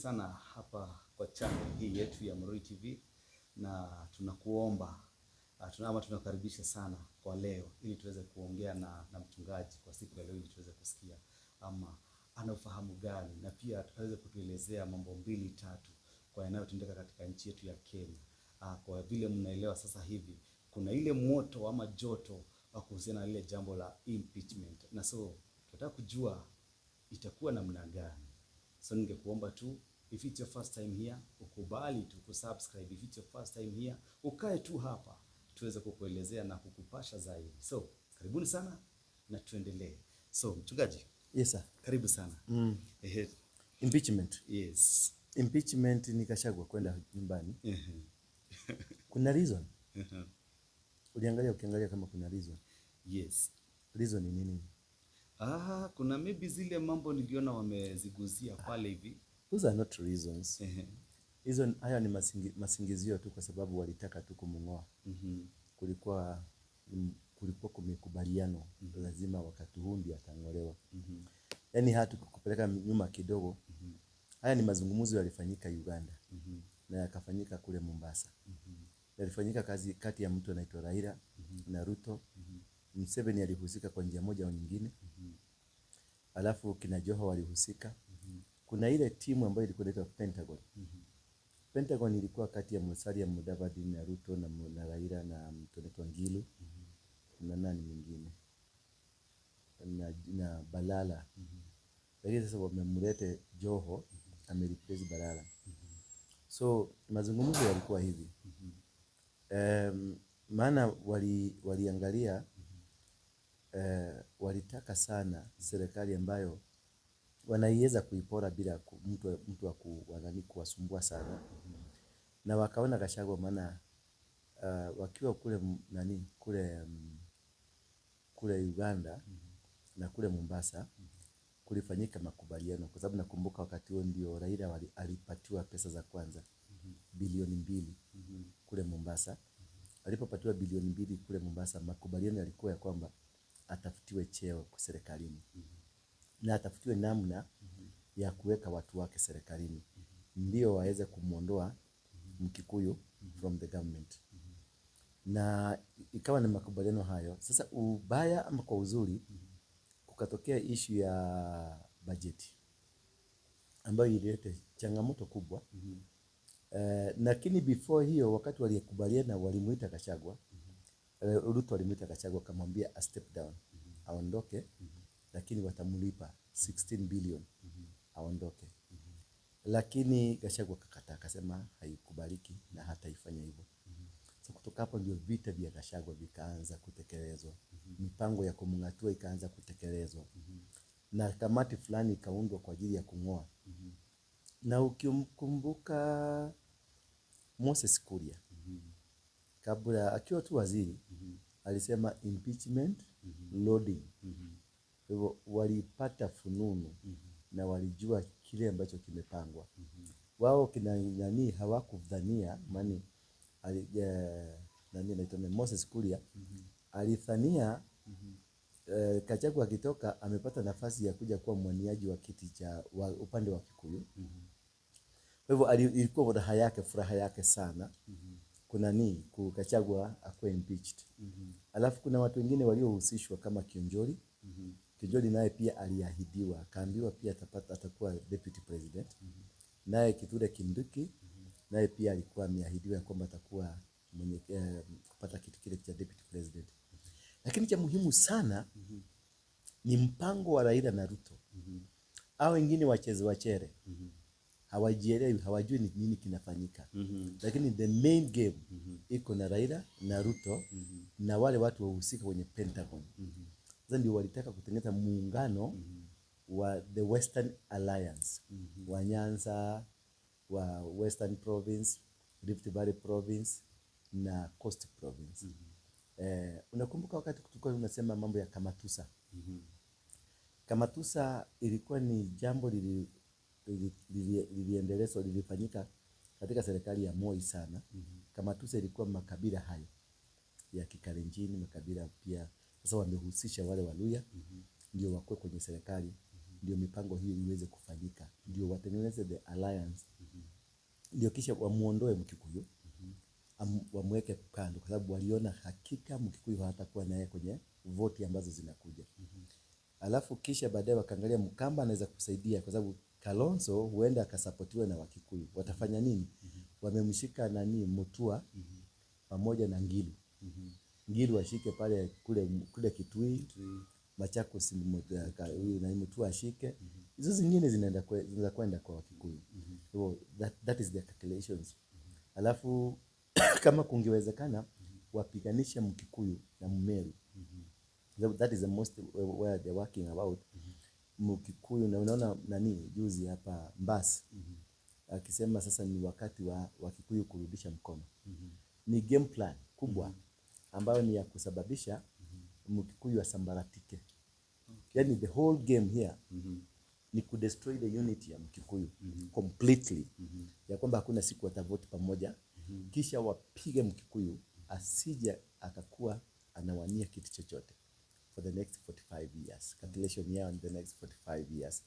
sana hapa kwa channel hii yetu ya Waruingi TV, na tunakuomba tunakaribisha sana kwa leo ili tuweze kuongea na mchungaji kwa siku ya leo, ili tuweze kusikia ama ana ufahamu gani, na pia tuweze kutuelezea mambo mbili tatu kwa yanayotendeka katika nchi yetu ya Kenya. Kwa vile mnaelewa sasa hivi kuna ile moto ama joto wa kuhusiana na ile jambo la impeachment, na so tunataka kujua itakuwa namna gani. So ningekuomba tu, if it's your first time here, ukubali tu kusubscribe. If it's your first time here, ukae tu hapa tuweze kukuelezea na kukupasha zaidi. So karibuni sana na tuendelee. So mchungaji. Yes sir. Karibu sana. Impeachment. Yes. Impeachment ni Gachagua kwenda nyumbani. Kuna reason? Ukiangalia kama kuna reason. Yes. Reason ni nini? Kuna maybe zile mambo niliona wameziguzia pale hivi. Those are not reasons. Haya ni masingizio tu, kwa sababu walitaka tu kumngoa. Kulikuwa kumekubaliano lazima wakati huu ndio atang'olewa. Yaani hata kupeleka nyuma kidogo. Haya ni mazungumzo yalifanyika Uganda. Na yakafanyika kule Mombasa. Yalifanyika kati ya mtu anaitwa Raila na Ruto. Museveni alihusika kwa njia moja au nyingine. Alafu kina Joho walihusika. Kuna ile timu ambayo ilikuwa inaitwa Pentagon. Pentagon ilikuwa kati ya Musalia Mudavadi na Ruto na Raila na mtu anaitwa Ngilu na nani mwingine na Balala. Lakini sasa wamemlete Joho amereplace Balala. So mazungumzo yalikuwa hivi. Maana waliangalia walitaka sana serikali ambayo wanaiweza kuipora bila mtu wa kuwasumbua sana. Na wakaona Gachagua, maana wakiwa kule Uganda na kule Mombasa kulifanyika makubaliano, kwa sababu nakumbuka wakati huo ndio Raila alipatiwa pesa za kwanza bilioni 2 kule Mombasa. Alipopatiwa bilioni 2 kule Mombasa, makubaliano yalikuwa ya kwamba atafutiwe cheo kwa serikalini. Na atafutiwe namna ya kuweka watu wake serikalini. Ndio waweze kumuondoa Mkikuyu from the government. Na ikawa ni makubaliano hayo. Sasa ubaya ama kwa uzuri, kukatokea issue ya bajeti ambayo ilileta changamoto kubwa. Lakini before hiyo, wakati walikubaliana, walimuita Gachagua. Ruto alimuita Gachagua akamwambia a step down, aondoke, lakini watamlipa 16 billion aondoke. Lakini Gachagua akakataa, akasema haikubaliki na hataifanya hivyo. So kutoka hapo ndio vita vya Gachagua vikaanza kutekelezwa. Mipango ya kumngatua ikaanza kutekelezwa. Na kamati fulani ikaundwa kwa ajili ya kung'oa. Na ukimkumbuka Moses Kuria, kabla akiwa tu waziri, alisema impeachment loading. Hivyo walipata fununu na walijua kile ambacho kimepangwa. Wao kina nani hawakudhania, maana anaitwa Moses Kuria alidhania Gachagua akitoka amepata nafasi ya kuja kuwa mwaniaji wa kiti cha upande wa Kikuyu. Kwa hivyo ilikuwa furaha yake sana. Kuna Gachagua akuwe impeached. Alafu kuna watu wengine waliohusishwa kama Kionjori. Kionjori naye pia aliahidiwa, akaambiwa pia atakuwa deputy president. Naye Kithure Kindiki naye pia alikuwa ameahidiwa kwamba atakuwa mwenye kupata kiti kile cha deputy president. Lakini cha muhimu sana ni mpango wa Raila na Ruto. Hao wengine wachere hawajielewi, hawajui ni nini kinafanyika. Lakini the main game iko na Raila na Ruto na wale watu wahusika kwenye Pentagon. Sasa ndio walitaka kutengeneza muungano wa the Western Alliance. Wa Nyanza, wa Western Province, Rift Valley Province na Coast Province. Unakumbuka wakati tulikuwa tunasema mambo ya Kamatusa? Kamatusa ilikuwa ni jambo liliendelezwa, lilifanyika katika serikali ya Moi sana. Kamatusa ilikuwa makabila hayo ya Kikalenjin, makabila pia. Sasa wamehusisha wale Waluya ndio wakue kwenye serikali. ndio mipango hiyo iweze kufanyika, ndio watengeneze the alliance, ndio kisha wamuondoe Mkikuyu, wamweke kando, kwa sababu waliona hakika Mkikuyu hatakuwa naye kwenye voti ambazo zinakuja. Alafu kisha baadaye wakaangalia Mkamba anaweza kusaidia, kwa sababu Kalonzo huenda akasapotiwa na Wakikuyu. Watafanya nini? Wamemshika nani, Mutua pamoja na Ngilu. Ngilu ashike pale kule Kitui, Machakos huyu na Mutua ashike. Hizo zingine zinaenda kwenda kwa Wakikuyu. So that is the calculations. Alafu kama kungewezekana wapiganisha Mkikuyu na Mmeru. That is the most where they're working about. Mkikuyu na unaona nani juzi hapa Mbasi akisema sasa ni wakati wa Kikuyu kurudisha mkono. Ni game plan kubwa ambayo ni ya kusababisha Mkikuyu asambaratike. Yani the whole game here ni kudestroy the unity ya Mkikuyu completely. Ya kwamba hakuna siku watavote pamoja. Kisha wapige Mkikuyu asija akakuwa anawania kitu chochote for the next 45 years. Calculation yao in the next 45 years.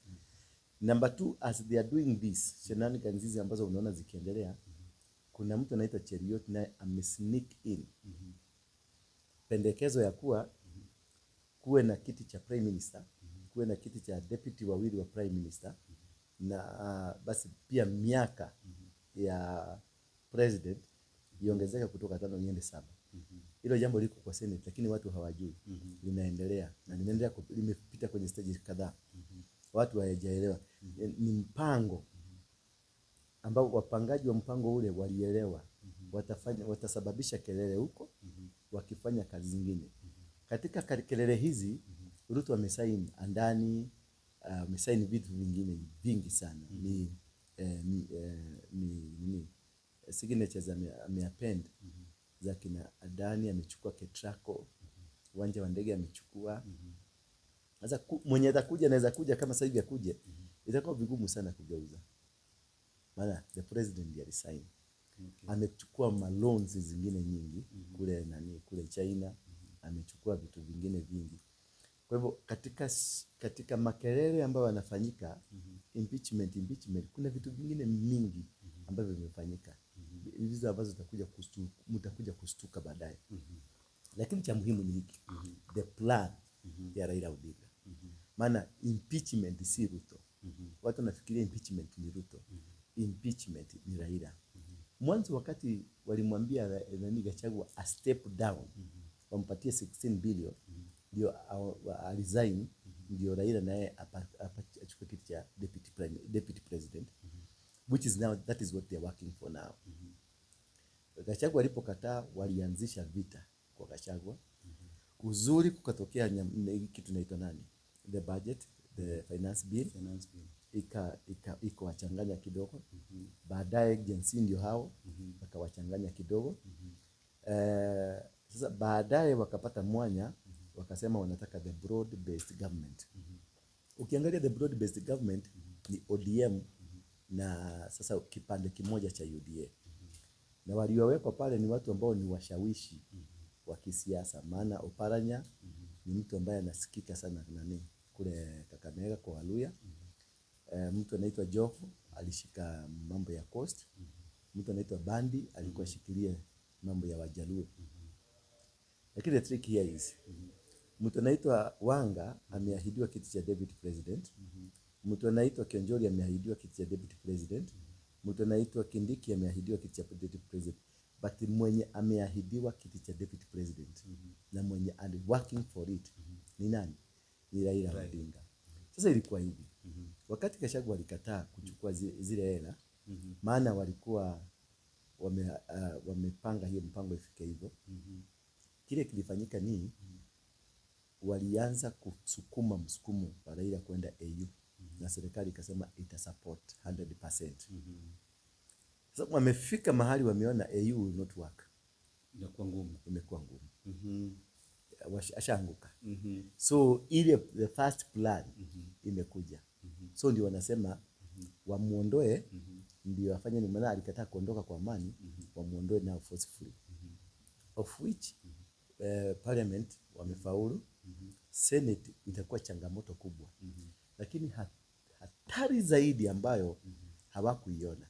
Number 2, as they are doing this, shenanigans hizi ambazo unaona zikiendelea, kuna mtu anaitwa Cheriot naye amesneak in. Pendekezo ya kuwe na kiti cha prime minister, kuwe na kiti cha deputy wawili wa prime minister, na basi pia miaka ya president iongezeka kutoka 5 iende 7. Hilo jambo liko kwa Senate lakini watu hawajui. Linaendelea na linaendelea, limepita kwenye stage kadhaa. Watu hawajaelewa. Ni mpango ambao wapangaji wa mpango ule walielewa. Watasababisha kelele huko wakifanya kazi zingine. Katika kelele hizi Ruto amesaini andani, amesaini vitu vingine vingi sana. Ni signatures ameappend za kina Adani, amechukua Ketrako, uwanja wa ndege amechukua. Sasa mwenye atakuja anaweza kuja kama sasa hivi akuje, itakuwa vigumu sana kugeuza. Maana the president ndiye alisign. Amechukua loans zingine nyingi kule China, amechukua vitu vingine vingi. Kwa hivyo katika makelele ambayo yanafanyika impeachment, kuna vitu vingine mingi ambavyo vimefanyika. Hizo ambazo mtakuja kustuka baadaye. Lakini cha muhimu ni hiki. The plan ya Raila Odinga. Maana impeachment si Ruto. Watu wanafikiria impeachment ni Ruto. Impeachment ni Raila. Mwanzo wakati walimwambia Gachagua a step down, wampatie 16 billion, ndio resign, ndio Raila naye achukue kiti cha deputy president, which is now, that is what they are working for now. Gachagua alipokataa walianzisha vita kwa Gachagua. Uzuri kukatokea kitu inaitwa nani? The budget, the finance bill. Iko wachanganya kidogo. Baadaye jinsi ndio hao wakawachanganya kidogo. Sasa baadaye wakapata mwanya, wakasema wanataka the broad based government. Ukiangalia the broad based government ni ODM na sasa kipande kimoja cha UDA. Na waliowekwa pale ni watu ambao ni washawishi wa kisiasa. Maana Oparanya ni mtu ambaye anasikika sana kule Kakamega kwa Waluya. Mtu anaitwa Joho alishika mambo ya Coast. Mtu anaitwa Bandi alikuwa shikilia mambo ya Wajaluo. Lakini the trick here is mtu anaitwa Wanga ameahidiwa kiti cha deputy president. Mtu anaitwa Kionjori ameahidiwa kiti cha deputy president. Mtu anaitwa Kindiki ameahidiwa kiti cha deputy president. But mwenye ameahidiwa kiti cha deputy president na mwenye and working for it ni nani? Ni Raila Odinga. Sasa ilikuwa hivi. Wakati Gachagua walikataa kuchukua zile hela, maana walikuwa wamepanga hiyo mpango ifike hivyo. Kile kilifanyika ni walianza kusukuma msukumo wa Raila kwenda AU. Na serikali ikasema ita support 100%. Sasa wamefika mahali wameona AU will not work. Imekuwa ngumu. Ashaanguka. So ile the first plan imekuja. So ndio wanasema wamuondoe, ndio afanye ni maana alikataa kuondoka kwa amani, wamuondoe now forcefully. Of which parliament wamefaulu. Senate itakuwa changamoto kubwa. lakini hatari zaidi ambayo hawakuiona.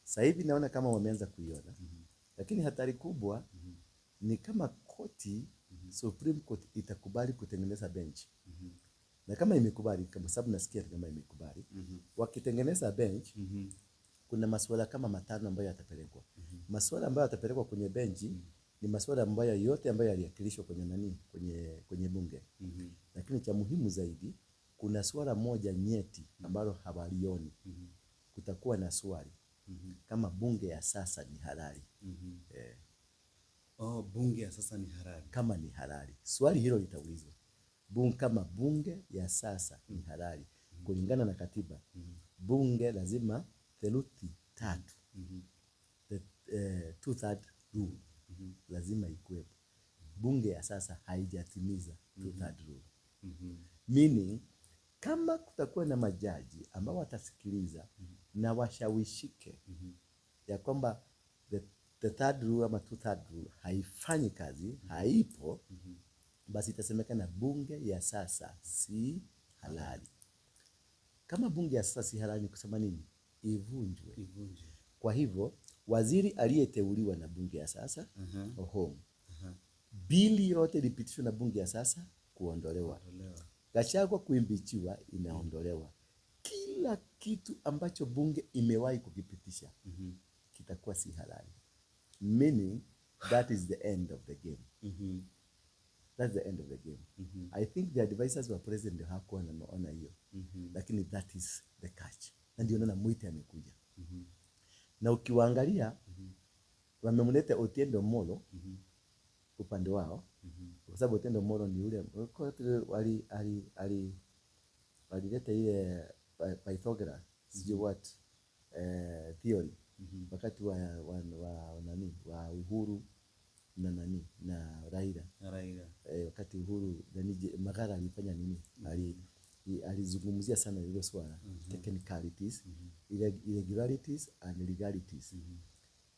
Sasa hivi naona kama wameanza kuiona. Lakini hatari kubwa ni kama koti, Supreme Court itakubali kutengeneza bench. Na kama imekubali, kama sababu nasikia kama imekubali, wakitengeneza bench, kuna masuala kama 5 ambayo yatapelekwa. Masuala ambayo yatapelekwa kwenye benchi ni masuala ambayo yote ambayo yaliakilishwa kwenye kwenye bunge. Lakini cha muhimu zaidi, kuna swala moja nyeti ambalo hawalioni. Kutakuwa na swali kama bunge ya sasa ni halali. Bunge ya sasa ni halali. Kama ni halali. Swali hilo litaulizwa. Kama bunge ya sasa ni halali. Kulingana na katiba, bunge lazima 3/3. The 2/3 rule lazima ikuwepo. Bunge ya sasa haijatimiza 2/3 rule. Meaning, kama kutakuwa na majaji ambao watasikiliza na washawishike ya kwamba the 3rd rule ama 2/3 rule haifanyi kazi, haipo, basi itasemekana bunge ya sasa si halali. Kama bunge ya sasa si halali, ni kusema nini? Ivunjwe. Kwa hivyo, waziri aliyeteuliwa na bunge ya sasa, bili yote ilipitishwa na bunge ya sasa kuondolewa. Gachagua kuimbichiwa inaondolewa. Kila kitu ambacho bunge imewahi kukipitisha kitakuwa si halali. Meaning, that is the end of the game. That's the end of the game. I think the advisors were present ndio hakuwa wanaona hiyo. Lakini that is the catch. Na ndio naona Mwite amekuja. Na ukiwaangalia wamemleta Otiende Omolo upande wao. Kwa sababu Otiende Omolo ni yule walileta ile Pythagoras theory wakati wa Uhuru na Raila. Wakati Uhuru Magara alifanya nini? Alizungumzia sana hilo swala, technicalities, irregularities and legalities.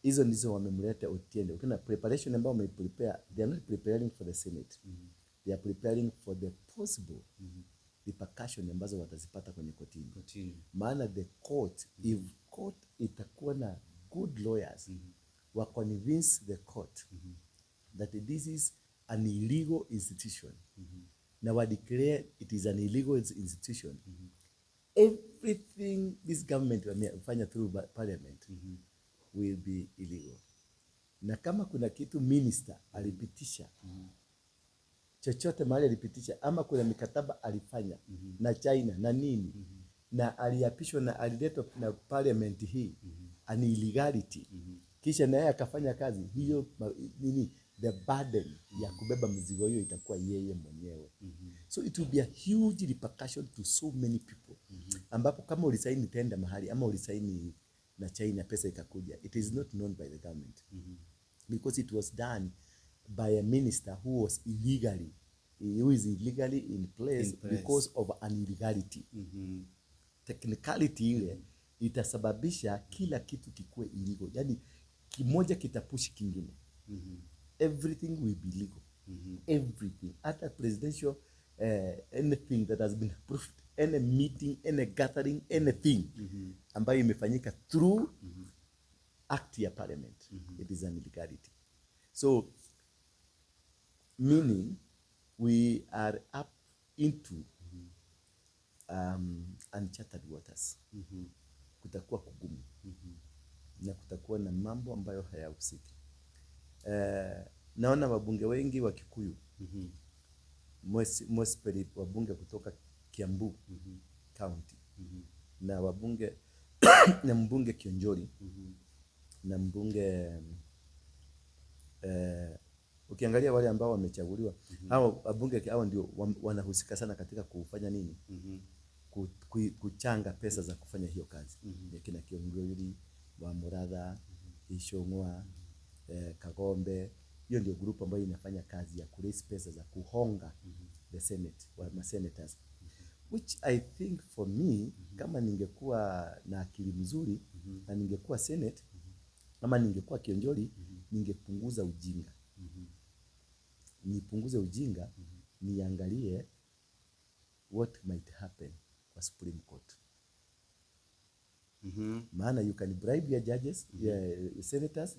Hizo ndizo wamemleta Otiende. Kuna preparation ambayo wameprepare. They are not preparing for the Senate. They are preparing for the possible repercussion ambazo watazipata kwenye kotini. Maana the court, if court itakuwa na good lawyers, wa convince the court that this is an illegal institution, na wa declare it is an illegal institution, everything this government wamefanya through parliament will be illegal. Na kama kuna kitu minister alipitisha, chochote mahali alipitisha, ama kuna mikataba alifanya na China na nini, na aliapishwa na aliletwa na parliament hii, an illegality, kisha naye akafanya kazi hiyo, nini, the burden ya kubeba mzigo hiyo itakuwa yeye mwenyewe. So it will be a huge repercussion to so many people. Ambapo kama ulisaini tenda mahali ama ulisaini na China, pesa ikakuja, it is not known by the government. Because it was done by a minister who is illegally in place because of an illegality. Technicality ile itasababisha kila kitu kikuwe illegal. Yani kimoja kitapushi kingine. Everything will be legal. Everything. At presidential anything that has been approved, any meeting, any gathering, anything ambayo imefanyika through act ya parliament, it is an illegality. So meaning we are up into uncharted waters. Kutakuwa kugumu. Na kutakuwa na mambo ambayo hayahusiki. Naona wabunge wengi wa Kikuyu, mostly wabunge kutoka Kiambu County, na wabunge na mbunge Kionjori, na mbunge ukiangalia wale ambao wamechaguliwa, hao wabunge hao ndio wanahusika sana katika kufanya nini? Kuchanga pesa za kufanya hiyo kazi. Kina Kionjori, wa Muratha, Ishongwa, Kagombe, hiyo ndio group ambayo inafanya kazi ya kuraise pesa za kuhonga the Senate, wa senators. Which I think for me, kama ningekuwa na akili mzuri na ningekuwa Senate, ama ningekuwa Kionjori, ningepunguza ujinga. Nipunguze ujinga, niangalie what might happen wa Supreme Court. Maana you can bribe your judges, your senators,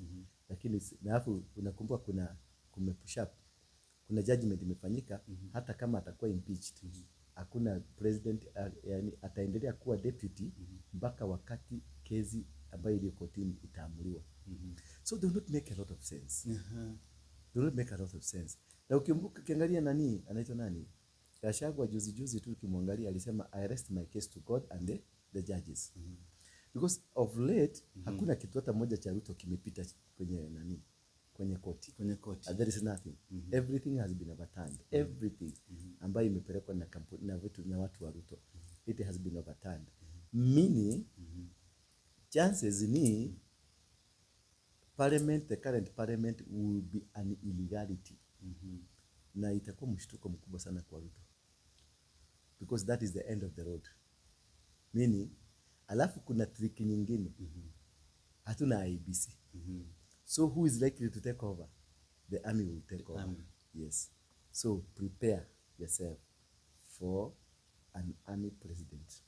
lakini na hapo unakumbuka kumepush up. Kuna judgment imefanyika, hata kama atakuwa impeached. Hakuna president yani ataendelea kuwa deputy mpaka wakati kesi ambayo ile kotini itaamuliwa. So do not make a lot of sense. Do not make a lot of sense. Na ukikumbuka kiangalia nani anaitwa nani? Gachagua juzi tu ukimwangalia alisema I rest my case to God and the judges. Because of late hakuna kitu hata moja cha Ruto kimepita kwenye nani? Kwenye koti. There is nothing. Everything has been overturned. Everything ambayo imepelekwa na kampuni na vitu na watu wa Ruto, it has been overturned. Meaning chances ni parliament, the current parliament will be an illegality. Na itakuwa mshtuko mkubwa sana kwa Ruto. Because that is the end of the road. Meaning alafu kuna trick nyingine. Hatuna IEBC. So who is likely to take over? The army will take over. Yes. So prepare yourself for an army president.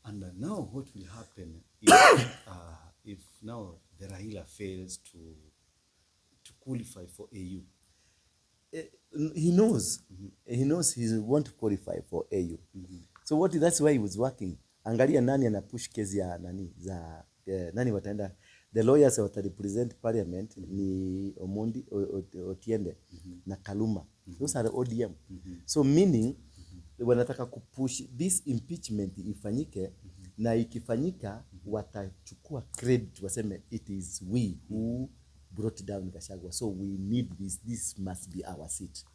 And now what will happen if now the Raila fails to qualify for AU? He knows. He knows he won't qualify for AU. So that's why he was working. Angalia nani ana push kesi ya nani za nani wataenda. The lawyers who represent parliament ni Omondi, Otiende na Kaluma. Those are the ODM. So meaning wanataka kupush this impeachment ifanyike, na ikifanyika watachukua credit waseme it is we who brought down Gachagua. So we need this. This must be our seat.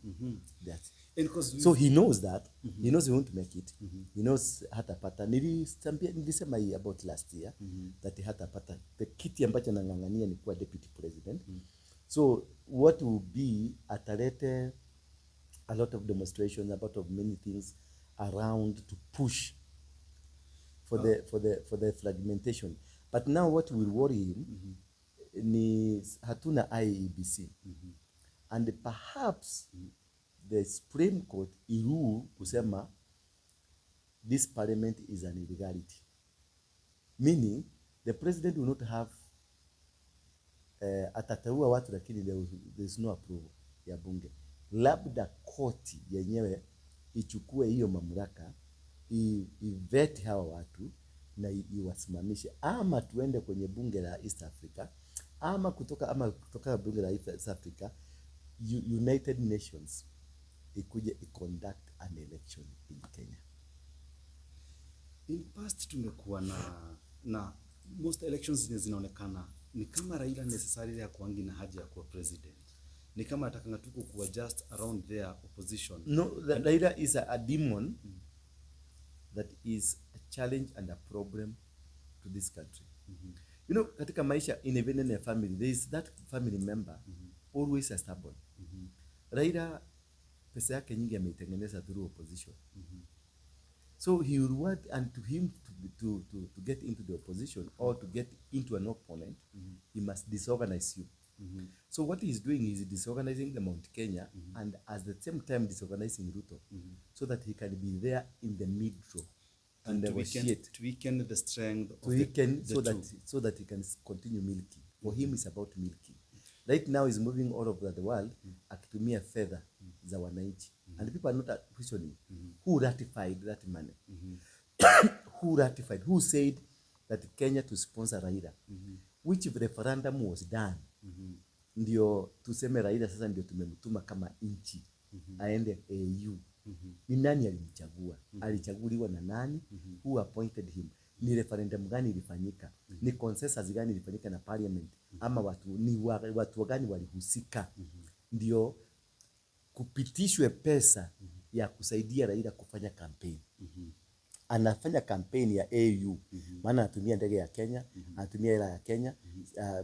So he knows that. He knows he won't make it. He knows hatapata. Nilisema hii about last year that hatapata. The kiti ambacho nang'ang'ania ni kuwa deputy president. So what will be atalete a lot of demonstrations, a lot of many things around to push for the fragmentation. But now what will worry him ni hatuna IEBC. And perhaps the Supreme Court irule kusema this parliament is an illegality. Meaning the president will not have atateua watu lakini there is no approval ya bunge. Labda koti yenyewe ichukue hiyo mamlaka, ivet hawa watu na iwasimamishe, ama tuende kwenye bunge la East Africa, ama kutoka bunge la East Africa, United Nations ikuje conduct an election in Kenya. In past tumekuwa na most elections zinaonekana ni kama Raila necessarily ya kuangi na haja ya kuwa president. Ni kama atakanga tuko kuwa just around their opposition. No, Raila is a demon that is a challenge and a problem to this country. You know, katika maisha in even a family, there is that family member always a stubborn. Raila pesa yake nyingi ameitengeneza through opposition. So he will want, and to him to get into the opposition or to get into an opponent, he must disorganize you. So what he is doing is disorganizing the Mount Kenya and at the same time disorganizing Ruto so that he can be there in the middle and to weaken the strength of so that he can continue milking. For him it's about milking. Right now he's moving all over the world akitumia fedha za wananchi. And people are not questioning who ratified that money. Who said that Kenya to sponsor Raila? Which referendum was done? Ndio tuseme Raila sasa ndio tumemtuma kama inchi aende AU. Ni nani alimchagua? Alichaguliwa na nani? Who appointed him? Ni referendum gani ilifanyika? Ni consensus gani ilifanyika na parliament? Ama watu gani walihusika? Ndio kupitishwe pesa ya kusaidia Raila kufanya campaign. Anafanya campaign ya AU. Maana anatumia ndege ya Kenya, anatumia hela ya Kenya,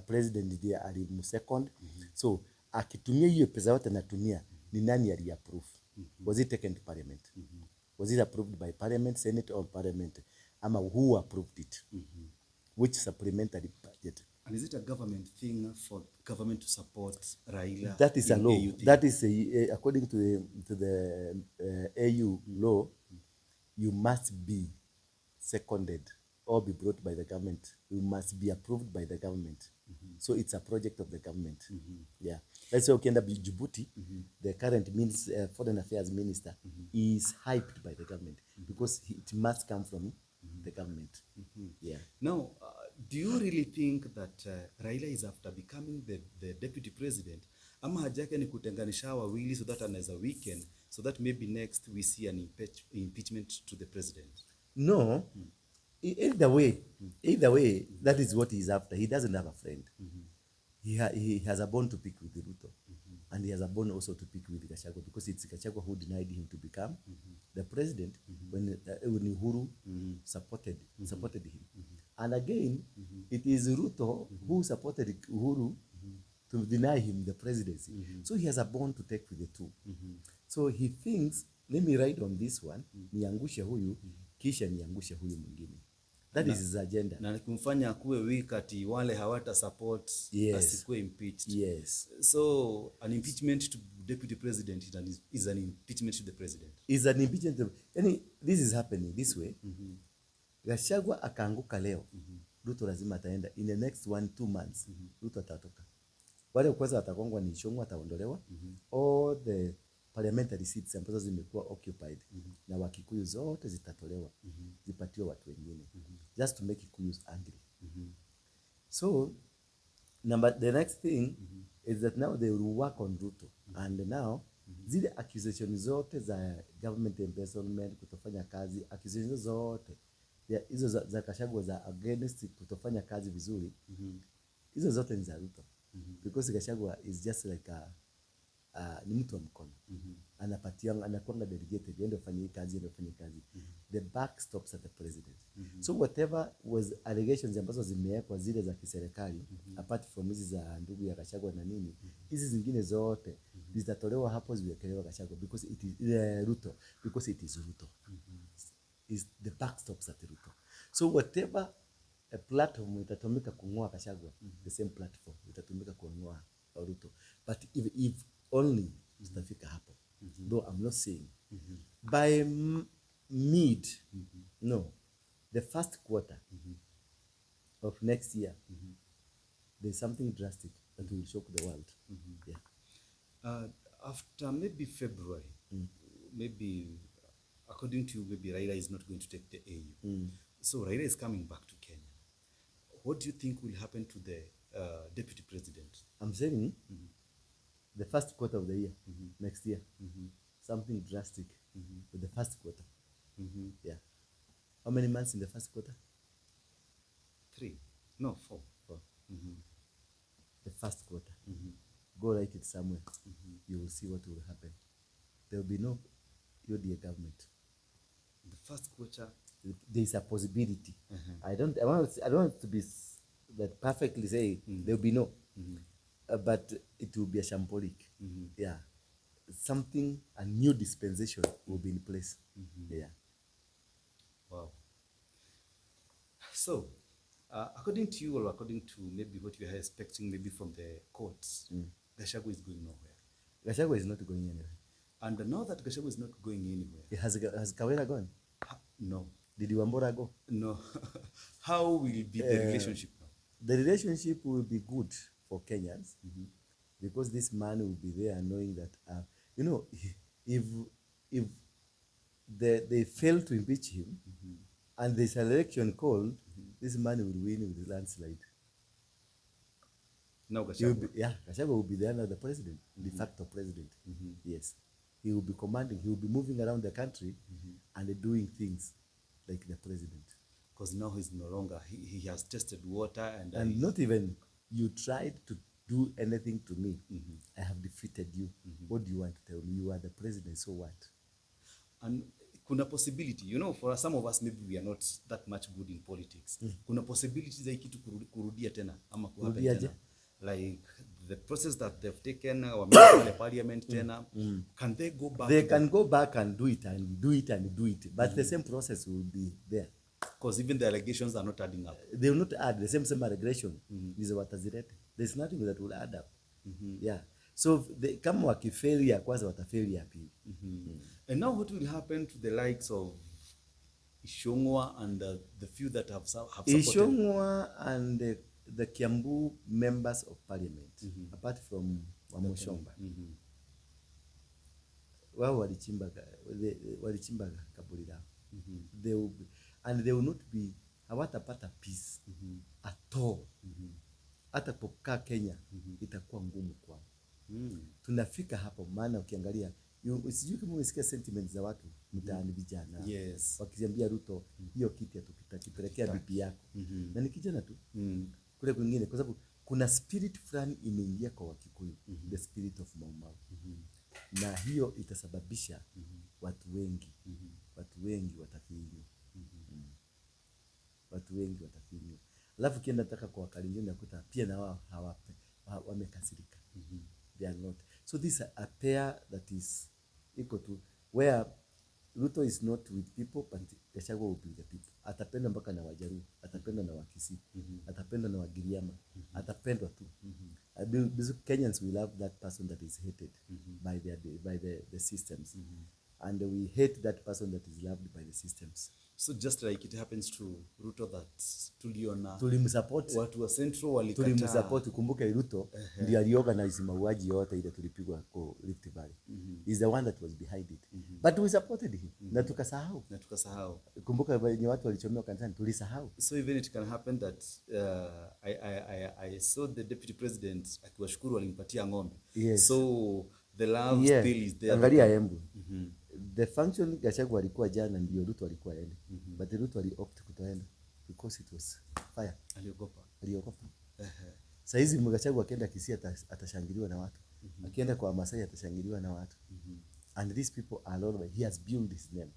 president ndiye alimsecond. So akitumia hiyo pesa yote anatumia, ni nani aliapprove? Was it taken to parliament? Was it approved by parliament, senate or parliament? Ama who approved it? Which supplementary budget? And is it a government thing for government to support Raila? That is a law. That is according to the AU law. you must be seconded or be brought by the government. You must be approved by the government. So it's a project of the government. Yeah. That's why ukienda Djibouti, the current foreign affairs minister is hyped by the government because it must come from the government. Yeah. Now, do you really think that Raila is after becoming the deputy president? Ama haja yake ni kutenganisha wawili so that anaweza weekend, so that maybe next we see an impeachment to the president? No. Either way, that is what he's after. He doesn't have a friend. He has a bone to pick with Ruto. And he has a bone also to pick with Gachagua because it's Gachagua who denied him to become the president when Uhuru supported him. And again, it is Ruto who supported Uhuru to deny him the presidency. So he has a bone to take with the two. So he thinks, let me ride on this one, niangushe huyu, kisha niangushe huyu mwingine. That is his agenda. Na kumfanya kuwe weak ati wale hawata support asikuwe impeached. Yes. So an impeachment to deputy president is an impeachment to the president. Is an impeachment. Yani, this is happening this way. Gachagua akaanguka leo. Ruto lazima ataenda in the next 1-2 months. Ruto atatoka. Wale kwanza watakongwa ni Shongwa ataondolewa. All the parliamentary seats ambazo zimekuwa occupied na Wakikuyu zote zitatolewa zipatiwe watu wengine just to make Kikuyus angry. So the next thing is that now they will work on Ruto and now zile accusations zote za government embezzlement, kutofanya kazi, accusations zote hizo za Gachagua za against kutofanya kazi vizuri, hizo zote ni za Ruto because Gachagua is just like ni mtu wa mkono. Anakuanga delegated, yeye fanye kazi. The back stops at the president. So whatever was allegations ambazo zimewekwa zile za kiserikali, apart from hizi za ndugu ya Gachagua na nini, hizi zingine zote zitatolewa hapo ziwekelewa Gachagua because it is Ruto, because it is Ruto. Is the back stops at Ruto. So whatever a platform itatumika kungoa Gachagua, the same platform itatumika kungoa Ruto. But if only tutafika hapo. Though I'm not saying by mid no, the first quarter of next year there's something drastic that will shock the world. Yeah. After maybe February, maybe according to you, maybe Raila is not going to take the AU. So Raila is coming back to Kenya. What do you think will happen to the deputy president? I'm saying the first quarter of the year, next year, something drastic with the first quarter. Yeah. How many months in the first quarter? 3. No, 4. 4. The first quarter. Go write it somewhere. You will see what will happen. There will be no UDA government. The first quarter. There is a possibility. I don't want to be that perfectly say there will be no. But it will be a shambolic. Yeah. Something, a new dispensation will be in place. Yeah. Wow. So, according to you, or according to maybe what you are expecting maybe from the courts, Gachagua is going nowhere. Gachagua is not going anywhere. And now that Gachagua is not going anywhere. Has Kawera gone? No. Did Wambora go? No. How will be the relationship now? The relationship will be good for Kenyans because this man will be there knowing that, if they fail to impeach him and there's an election called, this man will win with a landslide. No, Gachagua. Gachagua will be the another president, de facto president. Yes. He will be commanding, he will be moving around the country and doing things like the president. Because now he's no longer, he has tested water and not even, you tried to do anything to me. I have defeated you. What do you want to tell me? You are the president, so what? And kuna possibility, for some of us, maybe we are not that much good in politics. Kuna possibility za kitu kurudia tena ama kuhappen tena. Like the process that they've taken, or the parliament tena, can they go back? They can go back and do it and do it and do it, but the same process will be there. Because even the allegations are not adding up. They will not add the same allegation. There's nothing that will add up. Yeah. So kama wakifail ya kwanza watafail ya pili. And now what will happen to the likes of Ishongwa and the few that have supported. Ishongwa and the Kiambu members of parliament, apart from Wamushomba. Wao walichimba kaburi lao. They will be, and they will not be, hawatapata peace at all. Hata kukaa Kenya itakuwa ngumu kwao. Tunafika hapo, maana ukiangalia sijui kama umesikia sentiments za watu mtaani vijana. Yes. Wakiambia Ruto hiyo kiti tutakipelekea bibi yako. Na ni kijana tu. Kule kwingine kwa sababu kuna spirit fulani imeingia kwa Wakikuyu, the spirit of Maumau. Na hiyo itasababisha watu wengi watafinywa. Watu wengi watafinywa. Alafu kienda nataka kwa Wakalenjin nakuta pia na wao wamekasirika. They are not. So this is a pair that is equal to where Ruto is not with people, but Gachagua will be the people. Atapenda mpaka na Wajaruo, atapenda na Wakisii, atapenda na Wagiriama, atapendwa tu. Because Kenyans will love that person that is hated by the systems. And we hate that person that is loved by the systems. So just like it happens to Ruto that tuliona tulimsupport watu wa Central walikataa. Tulimsupport, kumbuka Ruto ndiye aliorganize mauaji yote ile tulipigwa kwa Rift Valley. Is the one that was behind it. But we supported him. Na tukasahau. Kumbuka wenye watu walichomea kanisani tulisahau. So even it can happen that I saw the deputy president akiwashukuru walimpatia ng'ombe. Yes. So the love still is there. Angalia Embu. The function Gachagua alikuwa jana ndio Ruto alikuwa aende. But Ruto aliopt kutoenda because it was fire. Aliogopa. Sasa hizi Gachagua akienda Kisii atashangiliwa na watu. Akienda kwa Masai atashangiliwa na watu. And these people are all, he has built his name.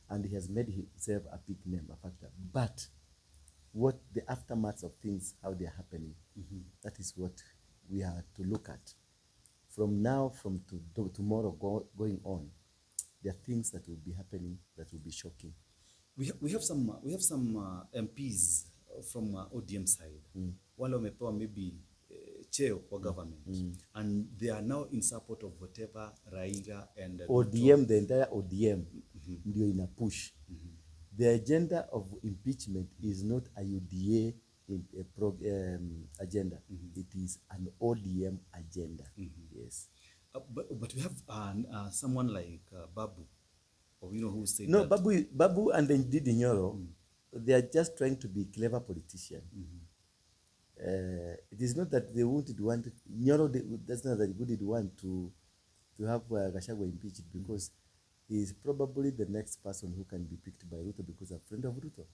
And he has made himself a big name, a factor. But what the aftermath of things, how they are happening, that is what we have to look at. From now, from tomorrow going on, there are things that will be happening that will be shocking. We have some MPs from ODM side. Wale wamepewa maybe cheo kwa government, and they are now in support of whatever Raila and ODM, the entire ODM ndio ina push. The agenda of impeachment is not a UDA agenda. It is an ODM agenda. Yes. But we have someone like Babu, or who said no, that Babu and Ndidi Nyoro, they are just trying to be clever politicians. It is not that they wouldn't want Nyoro. That's not that they wouldn't want to have Gachagua impeached, because he is probably the next person who can be picked by Ruto because a friend of Ruto.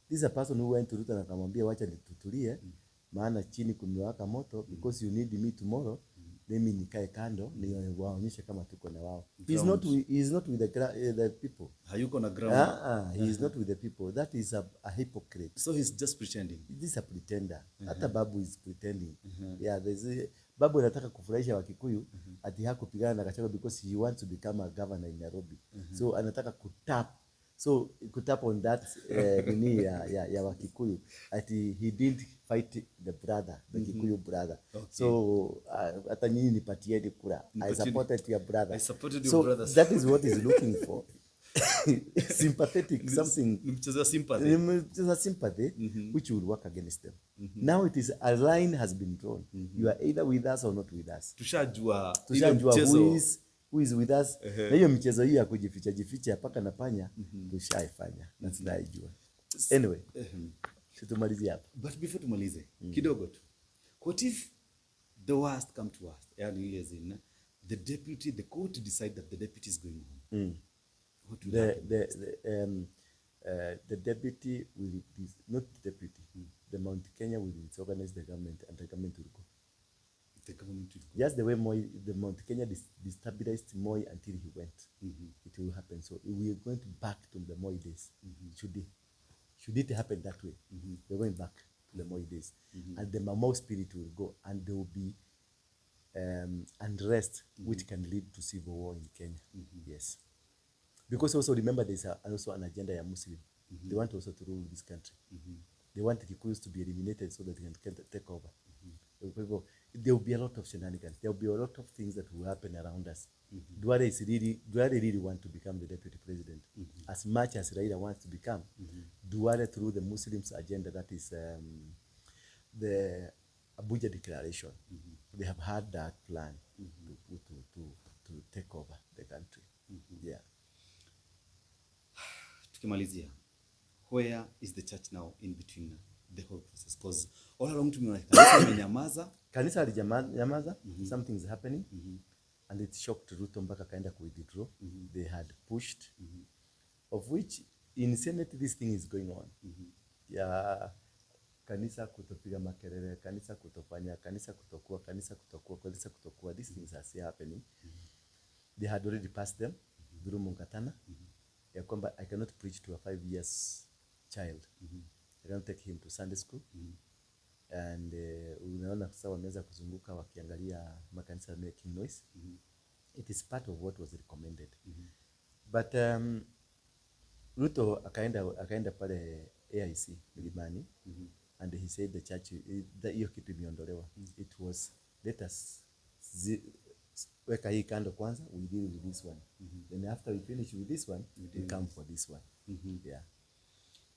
This is a person who went to Ruto na akamwambia wacha nitutulie, maana chini kumewaka moto, because you need me tomorrow. Mimi nikae kando niwaonyeshe kama tuko na wao. He is not with the people. Hayuko na ground. He is not with the people. That is a hypocrite. So he's just pretending. This is a pretender. Hata Babu is pretending. Yeah, Babu anataka kufurahisha Wakikuyu ati hakupigana na Gachagua because he wants to become a governor in Nairobi. So anataka kutap on that ya Wakikuyu ati he didn't fight the brother, the Kikuyu brother. Okay. So hata nyinyi nipatieni kura. I supported your brother. Your brother. That is what he's looking for. Sympathetic, something. Nimcheza sympathy, which will work against them. Now it is a line has been drawn. You are either with us or not with us. Tushajua who is with us. Na hiyo mchezo hii ya kujificha paka na panya tushaifanya na tunaijua. Anyway, tutumalizie hapa. But before tumalize kidogo tu. What if the worst come to worst? Yani ile zina the court decide that the deputy is going home. The deputy will be, not the deputy, the Mount Kenya will disorganize the government and the government will go. The government will go. Just the way the Mount Kenya destabilized Moi until he went. It will happen. So we are going back to the Moi days. Should it happen that way? We're going back to the Moi days. And the Mamau spirit will go, and there will be unrest, which can lead to civil war in Kenya. Yes. Because also remember there's also an agenda ya Muslim. They want also to rule this country. They want the Kikuyus to be eliminated so that they can take over. Kwa hivyo there will be a lot of shenanigans, there will be a lot of things that will happen around us. Duale really want to become the deputy president as much as Raila wants to become. Duale, through the Muslims agenda, that is the Abuja Declaration, they have had that plan to take over the country. Yeah. Tukimalizia, where is the church now in between the whole process? Because all along tumeona kanisa limenyamaza. Kanisa halijanyamaza. Something is happening. And it shocked Ruto mpaka kaenda withdraw. They had pushed, of which in Senate this thing is going on. Yeah. Kanisa kutopiga makelele, kanisa kutofanya, kanisa kutokuwa, these things are still happening. They had already passed them through Munkatana. Ya kwamba I cannot preach to a 5 years child. I don't take him to Sunday school. And unaona sasa wameweza kuzunguka wakiangalia makanisa making noise. It is part of what was recommended. But Ruto akaenda pale AIC Milimani. And he said the church, hiyo kitu imeondolewa. It was, let us weka hii kando kwanza, we deal with this one. Then after we finish with this one, we come for this one. Yeah.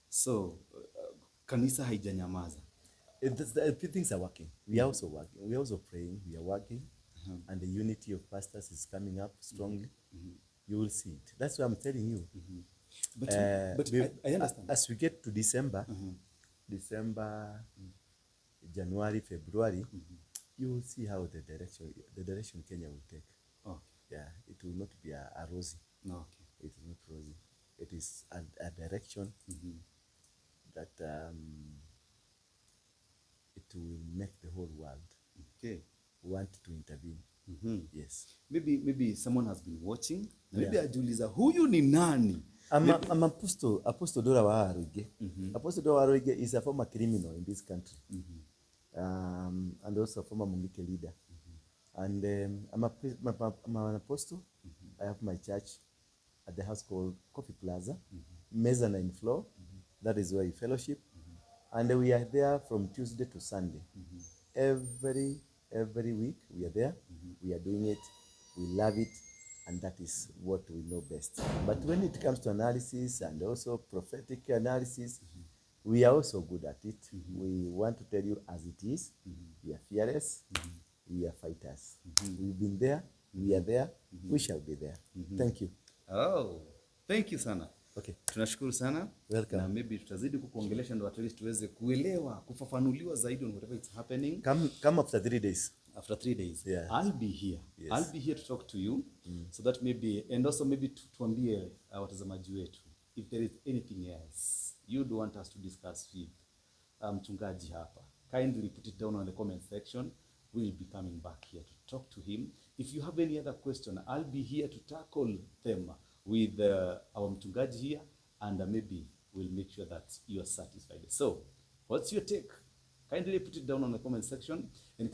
So, kanisa haijanyamaza. Things are working. We are also working. We are also praying. We are working. And the unity of pastors is coming up strongly. You will see it. That's why I'm telling you. But I understand. As we get to December, January, February, you will see how the direction Kenya will take. Okay. Yeah, it will not be a rosy. No, okay. It is not rosy. It is a direction that it will make the whole world want to intervene. Yes. Maybe someone has been watching. Maybe ajiuliza huyu ni nani? I'm Apostle Ndura wa Waruingi. Apostle Ndura wa Waruingi is a former criminal in this country. And also a former Mungike leader. And I'm an apostle. I have my church at the house called Coffee Plaza, mezzanine floor. That is where we fellowship. And we are there from Tuesday to Sunday. Every week we are there. We are doing it. We love it. And that is what we know best. But when it comes to analysis and also prophetic analysis, we are also good at it. We want to tell you as it is. We are fearless. We are fighters. We've been there. We are there. We shall be there. Thank you. Oh, thank you sana. Okay. Tunashukuru sana. Welcome. Na maybe tutazidi kukuongelesha ndo at least tuweze kuelewa, kufafanuliwa zaidi on whatever is happening. Come after 3 days. After 3 days. Yeah. I'll be here. Yes. I'll be here to talk to you so that maybe, and also maybe tuambie watazamaji wetu if there is anything else you'd want us to discuss with mchungaji hapa. Kindly put it down on the comment section. We'll be coming back here to talk to him. If you have any other question, I'll be here to tackle them with our mchungaji here, and maybe we'll make sure that you are satisfied. So, what's your take? Kindly put it down on the comment section. And